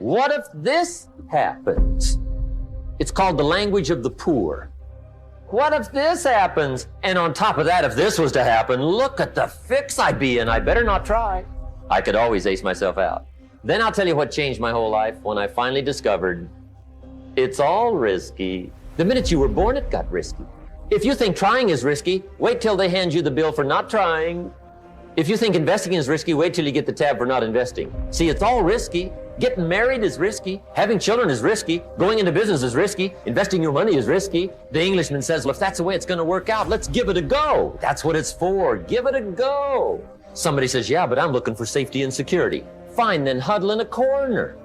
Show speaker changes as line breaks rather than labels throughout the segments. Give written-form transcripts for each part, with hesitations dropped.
What if this happens? It's called the language of the poor. What if this happens? And on top of that, if this was to happen, look at the fix I'd be in. I better not try. I could always ace myself out. Then I'll tell you what changed my whole life when I finally discovered it's all risky. The minute you were born, it got risky. If you think trying is risky, wait till they hand you the bill for not trying. If you think investing is risky, wait till you get the tab for not investing. See, it's all risky. Getting married is risky. Having children is risky. Going into business is risky. Investing your money is risky. The Englishman says, well, if that's the way it's going to work out, let's give it a go. That's what it's for. Give it a go. Somebody says, yeah, but I'm looking for safety and security. Fine, then huddle in a corner.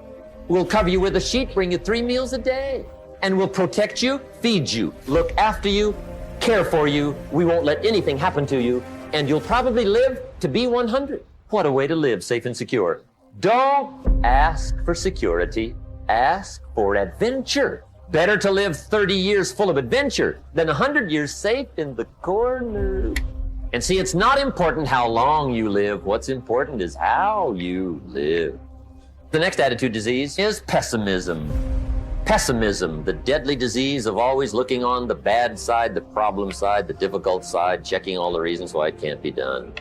We'll cover you with a sheet, bring you 3 meals a day. And we'll protect you, feed you, look after you, care for you. We won't let anything happen to you. And you'll probably live to be 100. What a way to live safe and secure. Don't ask for security. Ask for adventure. Better to live 30 years full of adventure than 100 years safe in the corner. And see, it's not important how long you live. What's important is how you live. The next attitude disease is pessimism. Pessimism, the deadly disease of always looking on the bad side, the problem side, the difficult side, checking all the reasons why it can't be done.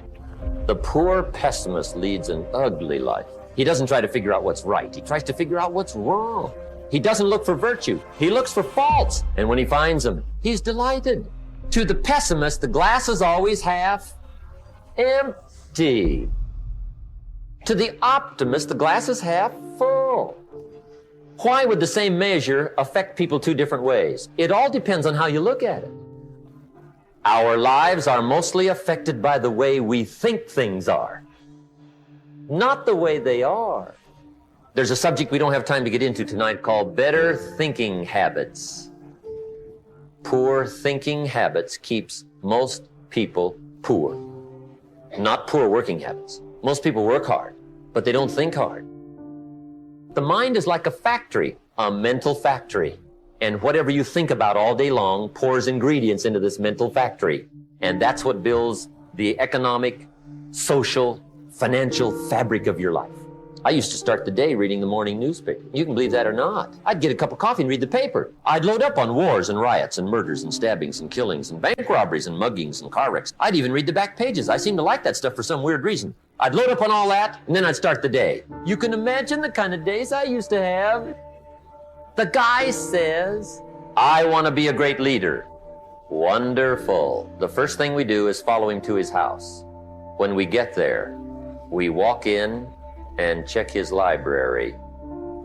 The poor pessimist leads an ugly life. He doesn't try to figure out what's right. He tries to figure out what's wrong. He doesn't look for virtue. He looks for faults. And when he finds them, he's delighted. To the pessimist, the glass is always half empty. To the optimist, the glass is half full. Why would the same measure affect people 2 different ways? It all depends on how you look at it. Our lives are mostly affected by the way we think things are, not the way they are. There's a subject we don't have time to get into tonight called better thinking habits. Poor thinking habits keeps most people poor. Not poor working habits. Most people work hard, but they don't think hard. The mind is like a factory, a mental factory. And whatever you think about all day long pours ingredients into this mental factory. And that's what builds the economic, social, financial fabric of your life. I used to start the day reading the morning newspaper. You can believe that or not. I'd get a cup of coffee and read the paper. I'd load up on wars and riots and murders and stabbings and killings and bank robberies and muggings and car wrecks. I'd even read the back pages. I seem to like that stuff for some weird reason. I'd load up on all that, and then I'd start the day. You can imagine the kind of days I used to have. The guy says, I want to be a great leader. Wonderful. The first thing we do is follow him to his house. When we get there, we walk in and check his library.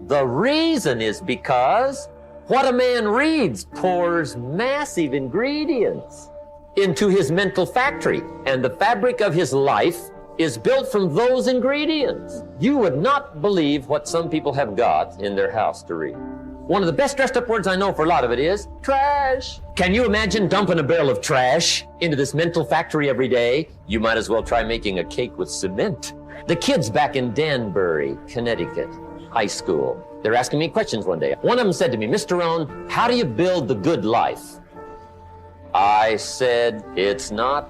The reason is because what a man reads pours massive ingredients into his mental factory, and the fabric of his life is built from those ingredients. You would not believe what some people have got in their house to read. One of the best dressed up words I know for a lot of it is trash. Can you imagine dumping a barrel of trash into this mental factory every day? You might as well try making a cake with cement. The kids back in Danbury, Connecticut, high school, they're asking me questions one day. One of them said to me, Mr. Rohn, how do you build the good life? I said, it's not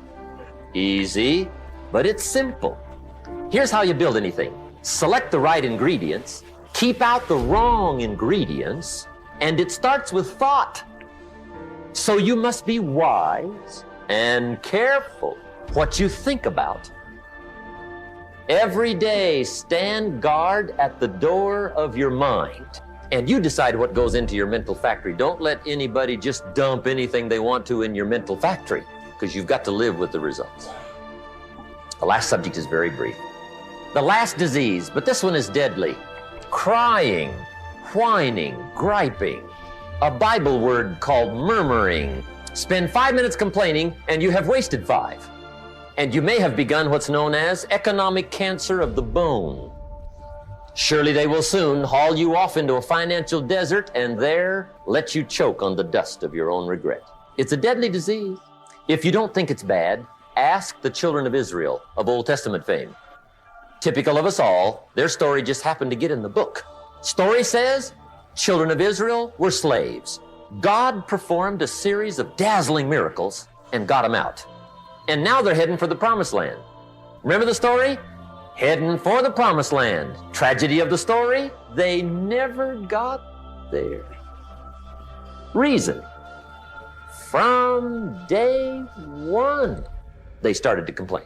easy, but it's simple. Here's how you build anything. Select the right ingredients, keep out the wrong ingredients, and it starts with thought. So you must be wise and careful what you think about. Every day, stand guard at the door of your mind, and you decide what goes into your mental factory. Don't let anybody just dump anything they want to in your mental factory, because you've got to live with the results. The last subject is very brief. The last disease, but this one is deadly. Crying, whining, griping. A Bible word called murmuring. Spend 5 minutes complaining, and you have wasted 5. And you may have begun what's known as economic cancer of the bone. Surely they will soon haul you off into a financial desert and there let you choke on the dust of your own regret. It's a deadly disease. If you don't think it's bad, ask the children of Israel of Old Testament fame. Typical of us all, their story just happened to get in the book. Story says, children of Israel were slaves. God performed a series of dazzling miracles and got them out. And now they're heading for the promised land. Remember the story? heading for the promised land. Tragedy of the story, they never got there. Reason, from day one, they started to complain.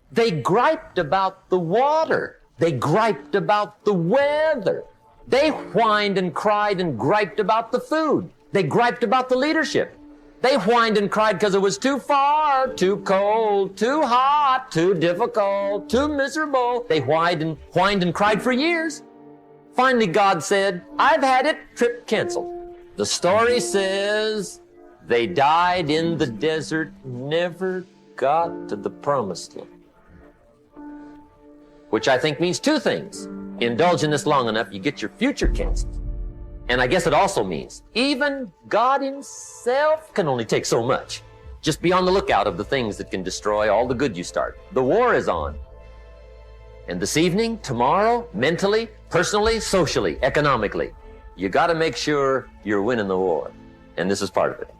They griped about the water. They griped about the weather. They whined and cried and griped about the food. They griped about the leadership. They whined and cried because it was too far, too cold, too hot, too difficult, too miserable. They whined and cried for years. Finally, God said, I've had it, trip canceled. The story says they died in the desert, never got to the promised land. Which I think means two things. Indulge in this long enough, you get your future canceled. And I guess it also means even God himself can only take so much. Just be on the lookout of the things that can destroy all the good you start. The war is on. And this evening, tomorrow, mentally, personally, socially, economically, you got to make sure you're winning the war. And this is part of it.